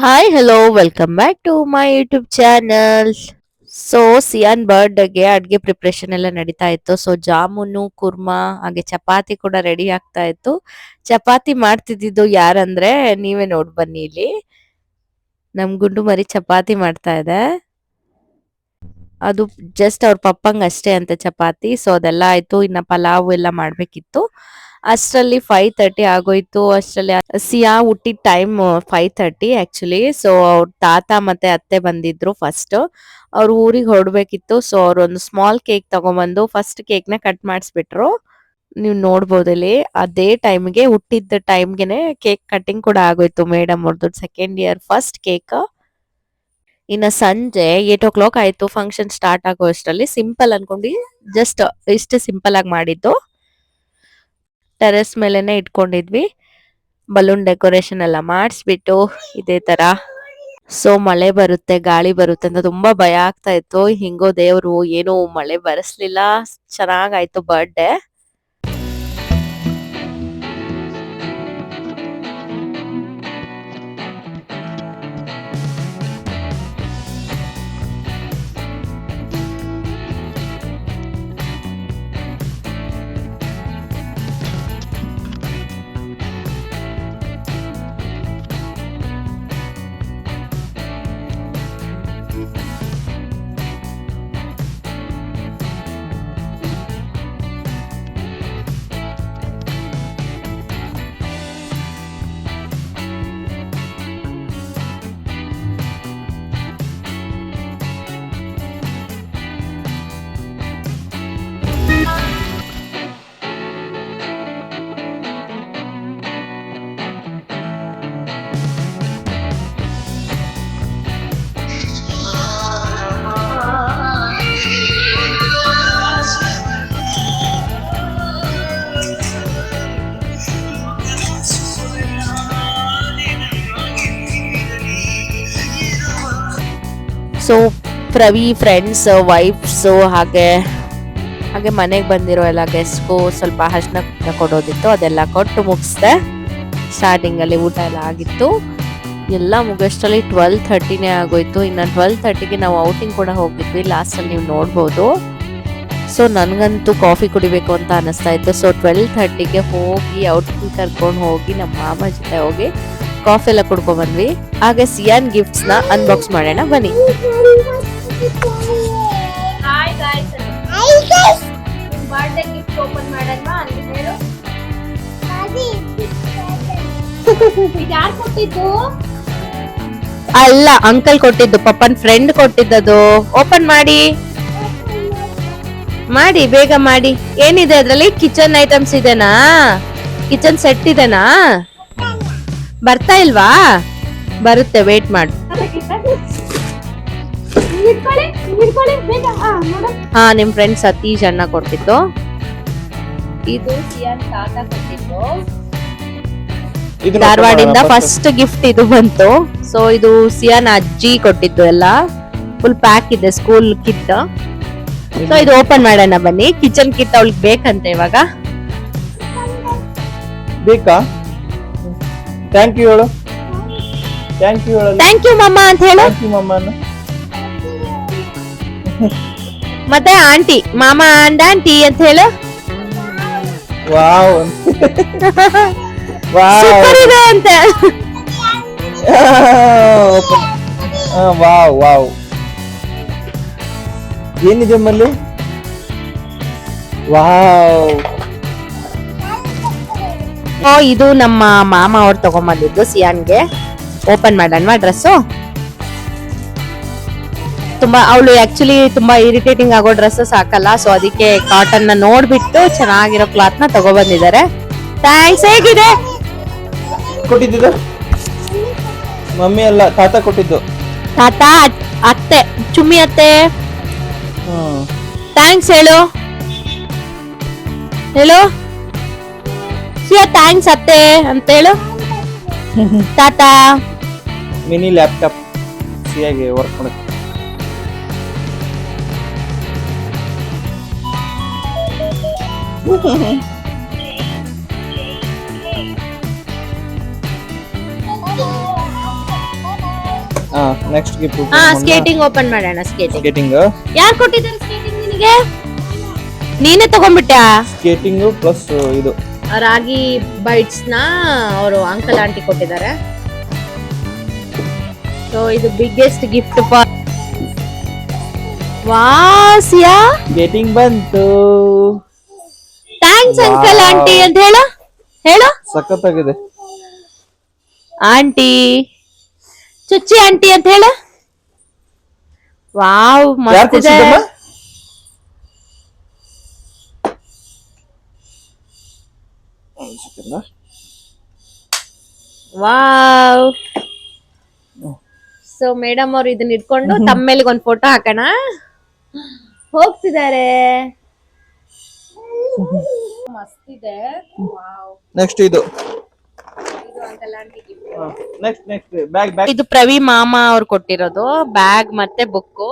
Hi hello welcome back to my YouTube channel. So Siyan ಬರ್ಡೇಗೆ ಅಡ್ಗೆ preparation ಎಲ್ಲ ನಡೀತಾ ಇತ್ತು. ಸೊ ಜಾಮೂನು ಕುರ್ಮಾ ಹಾಗೆ ಚಪಾತಿ ಕೂಡ ರೆಡಿ ಆಗ್ತಾ ಇತ್ತು. ಚಪಾತಿ ಮಾಡ್ತಿದ್ದಿದ್ದು ಯಾರಂದ್ರೆ ನೀವೇ ನೋಡ್ ಬನ್ನಿ ಇಲ್ಲಿ. ನಮ್ ಗುಂಡು ಮರಿ ಚಪಾತಿ ಮಾಡ್ತಾ ಇದೆ. ಅದು ಜಸ್ಟ್ ಅವ್ರ ಪಪ್ಪಂಗ್ ಅಷ್ಟೇ ಅಂತೆ ಚಪಾತಿ. ಸೊ ಅದೆಲ್ಲ ಆಯ್ತು. ಇನ್ನ ಪಲಾವ್ ಎಲ್ಲ ಮಾಡ್ಬೇಕಿತ್ತು. ಅಷ್ಟರಲ್ಲಿ 5:30 ಆಗೋಯ್ತು. ಅಷ್ಟರಲ್ಲಿ ಸಿಯಾ ಹುಟ್ಟಿದ ಟೈಮ್ 5:30 ಆಕ್ಚುಲಿ. ಸೊ ಅವ್ರ ತಾತ ಮತ್ತೆ ಅತ್ತೆ ಬಂದಿದ್ರು ಫಸ್ಟ್. ಅವ್ರು ಊರಿಗೆ ಹೊರಡ್ಬೇಕಿತ್ತು. ಸೊ ಅವ್ರು ಒಂದು ಸ್ಮಾಲ್ ಕೇಕ್ ತಗೊಂಡ್ಬಂದು ಫಸ್ಟ್ ಕೇಕ್ ನ ಕಟ್ ಮಾಡಿಸ್ಬಿಟ್ರು. ನೀವು ನೋಡ್ಬೋದು ಇಲ್ಲಿ. ಅದೇ ಟೈಮ್ಗೆ ಹುಟ್ಟಿದ ಟೈಮ್ಗೆನೆ ಕೇಕ್ ಕಟಿಂಗ್ ಕೂಡ ಆಗೋಯ್ತು ಮೇಡಮ್ ಅವ್ರದ್ದು. Second year first cake. ಇನ್ನ ಸಂಜೆ 8 o'clock ಆಯ್ತು ಫಂಕ್ಷನ್ ಸ್ಟಾರ್ಟ್ ಆಗೋ ಅಷ್ಟರಲ್ಲಿ. ಸಿಂಪಲ್ ಅನ್ಕೊಂಡು ಜಸ್ಟ್ ಇಷ್ಟೇ ಸಿಂಪಲ್ ಆಗಿ ಮಾಡಿದ್ದು. ಟೆರೆಸ್ ಮೇಲೆನೆ ಇಟ್ಕೊಂಡಿದ್ವಿ. ಬಲೂನ್ ಡೆಕೋರೇಷನ್ ಎಲ್ಲ ಮಾಡಿಸ್ಬಿಟ್ಟು ಇದೇ ತರ. ಸೊ ಮಳೆ ಬರುತ್ತೆ ಗಾಳಿ ಬರುತ್ತೆ ಅಂತ ತುಂಬಾ ಭಯ ಆಗ್ತಾ ಇತ್ತು. ಹಿಂಗೋ ದೇವ್ರು ಏನು ಮಳೆ ಬರಸ್ಲಿಲ್ಲ. ಚೆನ್ನಾಗಾಯ್ತು ಬರ್ಡೇ. ಸೊ ಪ್ರವಿ ಫ್ರೆಂಡ್ಸ್ ವೈಫ್ಸ್ ಹಾಗೆ ಹಾಗೆ ಮನೆಗೆ ಬಂದಿರೋ ಎಲ್ಲ ಗೆಸ್ಟ್ಗೂ ಸ್ವಲ್ಪ ಅರ್ಶಿನ ಕೊಡೋದಿತ್ತು. ಅದೆಲ್ಲ ಕೊಟ್ಟು ಮುಗಿಸ್ದೆ. ಸ್ಟಾರ್ಟಿಂಗ್ ಅಲ್ಲಿ ಊಟ ಎಲ್ಲ ಆಗಿತ್ತು. ಎಲ್ಲ ಮುಗಿಸಲ್ಲಿ 12:30ನೇ ಆಗೋಯ್ತು. ಇನ್ನು 12:30ಗೆ ನಾವು ಔಟಿಂಗ್ ಕೂಡ ಹೋಗಿದ್ವಿ. ಲಾಸ್ಟ್ ಅಲ್ಲಿ ನೀವು ನೋಡ್ಬೋದು. ಸೊ ನನ್ಗಂತೂ ಕಾಫಿ ಕುಡಿಬೇಕು ಅಂತ ಅನಿಸ್ತಾ ಇತ್ತು. ಸೊ 12:30ಗೆ ಹೋಗಿ ಔಟಿಂಗ್ ಕರ್ಕೊಂಡು ಹೋಗಿ ನಮ್ಮ ಮಾಮ ಜೊತೆ ಹೋಗಿ ಕಾಫಿ ಎಲ್ಲ ಕುಡ್ಕೊಂಡ್ ಬಂದ್ವಿ. ಹಾಗೆ ಸಿಯಾನ್ ಗಿಫ್ಟ್ಸ್ ನ ಅನ್ಬಾಕ್ಸ್ ಮಾಡೋಣ ಬನ್ನಿ. ಬರ್ಡೇ ಗಿಫ್ಟ್ ಓಪನ್ ಮಾಡಲ್ವಾ ಅಂತ ಹೇಳು. ಯಾರು ಕೊಟ್ಟಿದ್ದು? ಅಲ್ಲ ಅಂಕಲ್ ಕೊಟ್ಟಿದ್ದು, ಪಪ್ಪನ್ ಫ್ರೆಂಡ್ ಕೊಟ್ಟಿದ್ದದು. ಓಪನ್ ಮಾಡಿ ಮಾಡಿ ಬೇಗ ಮಾಡಿ. ಏನಿದೆ ಅದ್ರಲ್ಲಿ? ಕಿಚನ್ ಐಟಮ್ಸ್ ಇದೆನಾ? ಕಿಚನ್ ಸೆಟ್ ಇದೆನಾ? ಬರ್ತಾ ಇಲ್ವಾ? ಬರುತ್ತೆ, ವೇಟ್ ಮಾಡು. ಹಾ ನಿಮ್ ಫ್ರೆಂಡ್ ಸತೀಶ್ ಅಣ್ಣ ಕೊಟ್ಟಿದ್ದು. ಇದು ಸಿಯಾನ್ ತಾತ ಕೊಟ್ಟಿದ್ದು. ಧಾರವಾಡಿಂದ ಫಸ್ಟ್ ಗಿಫ್ಟ್ ಇದು ಬಂತು. ಸೊ ಇದು ಸಿಯಾನ್ ಅಜ್ಜಿ ಕೊಟ್ಟಿದ್ದು. ಎಲ್ಲ ಫುಲ್ ಪ್ಯಾಕ್ ಇದೆ, ಸ್ಕೂಲ್ ಕಿಟ್. ಸೊ ಇದು ಓಪನ್ ಮಾಡೋಣ ಬನ್ನಿ. ಕಿಚನ್ ಕಿಟ್ ಅವಳಿಗೆ ಬೇಕಂತೆ ಇವಾಗ. ಬೇಕಾ? ಥ್ಯಾಂಕ್ ಯು ಹೇಳು. ಥ್ಯಾಂಕ್ ಯು ಹೇಳು. ಥ್ಯಾಂಕ್ ಯು ಮಮ್ಮ ಅಂತ ಹೇಳು. ಥ್ಯಾಂಕ್ ಯು ಮಮ್ಮ. ಮತ್ತೆ ಆಂಟಿ, ಮಾಮ ಅಂಡ್ ಆಂಟಿ ಅಂತ ಹೇಳು. ವಾವ್ ವಾವ್ ಸೂಪರ್ ಇದೆ ಅಂತ. Wow wow. ಏನಿದೆ ಮಲ್ಲಿ? ವಾವ್. ಇದು ನಮ್ಮ ಮಾಮ ಅವ್ರು ತಗೊಂಡ್ಬಂದಿದ್ದು ಸಿಯಾನ್ಗೆ. Open ಮಾಡೋಣವಾ dress? ತುಂಬಾ ಅವಳು ಆಕ್ಚುಲಿ ತುಂಬಾ ಇರಿಟೇಟಿಂಗ್ ಆಗೋ ಡ್ರೆಸ್ಸಸ್ ಹಾಕಲ್ಲ. ಸೊ ಅದಕ್ಕೆ ಕಾಟನ್ ನ ನೋಡ್ಬಿಟ್ಟು ಚೆನ್ನಾಗಿರೋ ಕ್ಲಾತ್ ನ ತಗೊಬಂದಿದ್ದಾರೆ. ಥ್ಯಾಂಕ್ಸ್. ಹೇಗಿದೆ? ಕೊಟ್ಟಿದ್ದು ಮಮ್ಮಿ ಅಲ್ಲ, ತಾತ ಕೊಟ್ಟಿದ್ದು. ತಾತ ಅತ್ತೆ, ಚುಮ್ಮಿ ಅತ್ತೆ. ಥ್ಯಾಂಕ್ಸ್ ಹೇಳು ಹೇಳು. ಸಿಯಾ ಥ್ಯಾಂಕ್ಸ್ ಅತ್ತೆ ಅಂತ ಹೇಳು. ತಾತ ಮಿನಿ ಲ್ಯಾಪ್ಟಾಪ್ ಸಿಯಾಗೆ ವರ್ಕ್ ಮಾಡಕ್ಕೆ. ನೆಕ್ಸ್ಟ್ ಗಿಫ್ಟ್ ಹಾ ಸ್ಕೇಟಿಂಗ್ ಓಪನ್ ಮಾಡೋಣ. ಸ್ಕೇಟಿಂಗ್ ಸ್ಕೇಟಿಂಗ್ ಯಾರು ಕೊಟ್ಟಿದ್ದಾರೆ? ಸ್ಕೇಟಿಂಗ್ ನಿನಗೆ ನೀನೇ ತಗೊಂಡ್ಬಿಟ್ಯಾ? ಸ್ಕೇಟಿಂಗ್ ಪ್ಲಸ್ ಇದು ರಾಗಿ ಬೈಟ್ಸ್ ನ ಅವರು ಅಂಕಲ್ ಆಂಟಿ ಕೊಟ್ಟಿದ್ದಾರೆ. ಸೊ ಇದು ಬಿಗ್ಗೆಸ್ಟ್ ಗಿಫ್ಟ್ ಫಾರ್ ವಾಸಿಯಾ. ಸ್ಕೇಟಿಂಗ್ ಬಂತು. ಥ್ಯಾಂಕ್ಸ್ ಅಂಕಲ್ ಆಂಟಿ ಅಂತ ಹೇಳು. ಹೇಳು ಸಖತ್ತಾಗಿದೆ. ಆಂಟಿ ಚುಚ್ಚಿ ಆಂಟಿ ಅಂತ ಹೇಳು. ವಾವ್ ಯಾರು ಮಸ್ತ್ ಇದೆ. ಕೊಡ್ಸಿದ್ದಮ್ಮ? ಒಂದ್ second. ವಾವ್. ಸೊ ಮೇಡಮ್ ಅವ್ರು ಇದನ್ನ ಇಟ್ಕೊಂಡು ತಮ್ಮ ಮೇಲಿಗೆ ಒಂದು ಫೋಟೋ ಹಾಕೋಣ ಹೋಗ್ತಿದ್ದಾರೆ. ಮಸ್ತ್ ಇದೆ. ವಾವ್. ನೆಕ್ಸ್ಟ್ ಇದು ನೆಕ್ಸ್ಟ್ ಬ್ಯಾಗ್ ಇದು ಪ್ರವಿ ಮಾಮ ಅವ್ರು ಕೊಟ್ಟಿರೋದು ಬ್ಯಾಗ್ ಮತ್ತೆ ಬುಕ್.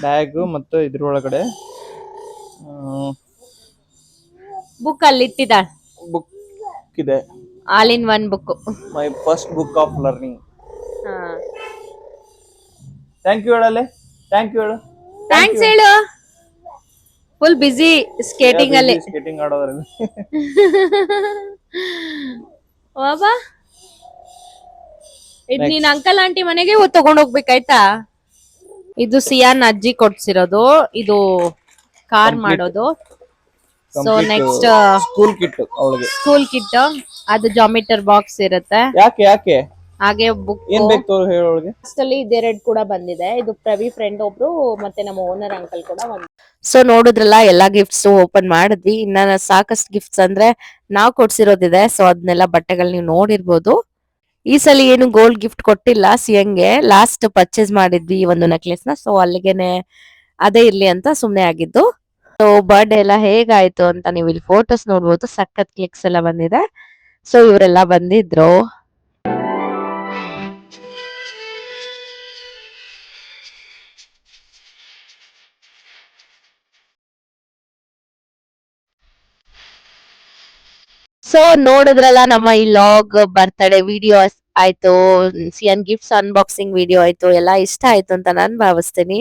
ಬ್ಯಾಗ್ ಮತ್ತು ಇದ್ರೊಳಗಡೆ ಬುಕ್ ಅಲ್ಲಿ ಇಟ್ಟಿದ್ದಾಳೆ. ಬುಕ್ ಇದೆ. All in one book. My first book of learning. Thank you ಹೇಳಲೆ. ಥ್ಯಾಂಕ್ ಯು ಹೇಳು. ಥ್ಯಾಂಕ್ಸ್ ಹೇಳು. ಫುಲ್ ಬಿಸಿ ಸ್ಕೇಟಿಂಗ್ ಅಲ್ಲಿ. ಸ್ಕೇಟಿಂಗ್ ಆಡೋದ್ರಲ್ಲಿ. ಬಾಬಾ ಇದ್ ನೀನ್ ಅಂಕಲ್ ಆಂಟಿ ಮನೆಗೆ ತಗೊಂಡ್ ಹೋಗ್ಬೇಕಾಯ್ತಾ. ಇದು ಸಿಯಾನ್ ಅಜ್ಜಿ ಕೊಡ್ಸಿರೋದು. ಇದು ಕಾರ್ ಮಾಡೋದು. ಸೊ ನೆಕ್ಸ್ಟ್ ಸ್ಕೂಲ್ ಕಿಟ್ ಅವಳಿಗೆ. ಸ್ಕೂಲ್ ಕಿಟ್ ಅದು ಜಾಮಿಟರ್ ಬಾಕ್ಸ್ ಇರುತ್ತೆ. ಯಾಕೆ ಹಾಗೆ ಬುಕ್ ಏನ್ ಬೇಕು ತೋರು ಹೇಳೋಳಿಗೆ. ಅಲ್ಲಿ ಇದೆರಡು ಕೂಡ ಬಂದಿದೆ. ಇದು ಪ್ರವಿ ಫ್ರೆಂಡ್ ಒಬ್ರು ಮತ್ತೆ ನಮ್ಮ ಓನರ್ ಅಂಕಲ್ ಕೂಡ ಒಂದು. ಸೊ ನೋಡಿದ್ರಲ್ಲ ಎಲ್ಲಾ ಗಿಫ್ಟ್ಸ್ ಓಪನ್ ಮಾಡಿದ್ವಿ. ಇನ್ನ ಸಾಕಷ್ಟು ಗಿಫ್ಟ್ಸ್ ಅಂದ್ರೆ ನಾವ್ ಕೊಡ್ಸಿರೋದಿದೆ. ಸೊ ಅದನ್ನೆಲ್ಲ ಬಟ್ಟೆಗಳು ನೀವು ನೋಡಿರ್ಬೋದು. ಈ ಸಲ ಏನು ಗೋಲ್ಡ್ ಗಿಫ್ಟ್ ಕೊಟ್ಟಿಲ್ಲ ಸಿಯಂಗೆ. ಲಾಸ್ಟ್ ಪರ್ಚೇಸ್ ಮಾಡಿದ್ವಿ ಈ ಒಂದು ನೆಕ್ಲೆಸ್ ನ. ಸೊ ಅಲ್ಲಿಗೆನೆ ಅದೇ ಇರ್ಲಿ ಅಂತ ಸುಮ್ನೆ ಆಗಿದ್ದು. ಸೊ ಬರ್ಡೇ ಎಲ್ಲ ಹೇಗಾಯ್ತು ಅಂತ ನೀವು ಇಲ್ಲಿ ಫೋಟೋಸ್ ನೋಡ್ಬೋದು. ಸಖತ್ ಕ್ಲಿಕ್ಸ್ ಎಲ್ಲ ಬಂದಿದೆ. ಸೊ ಇವರೆಲ್ಲ ಬಂದಿದ್ರು. ಸೊ ನೋಡಿದ್ರಲ್ಲ ನಮ್ಮ ಈ ಲಾಗ್ ಬರ್ತ್ಡೇ ವಿಡಿಯೋ ಆಯ್ತು, ಸಿಯನ್ ಗಿಫ್ಟ್ಸ್ ಅನ್ಬಾಕ್ಸಿಂಗ್ ವಿಡಿಯೋ ಆಯ್ತು, ಎಲ್ಲ ಇಷ್ಟ ಆಯ್ತು ಅಂತ ನಾನ್ ಭಾವಿಸ್ತೀನಿ.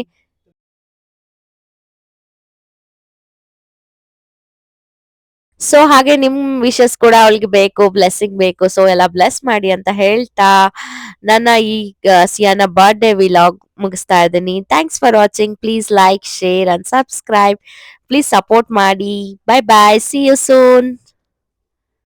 ಸೊ ಹಾಗೆ ನಿಮ್ ವಿಶಸ್ ಕೂಡ ಅವಳಿಗೆ ಬೇಕು, ಬ್ಲೆಸ್ಸಿಂಗ್ ಬೇಕು. ಸೊ ಎಲ್ಲ ಬ್ಲೆಸ್ ಮಾಡಿ ಅಂತ ಹೇಳ್ತಾ ನನ್ನ ಈ ಸಿಯಾನ ಬರ್ಡೇ ವಿಲಾಗ್ ಮುಗಿಸ್ತಾ ಇದ್ದೀನಿ. Thanks for watching. Please like, share and subscribe. Please support ಮಾಡಿ. Bye bye. See you soon.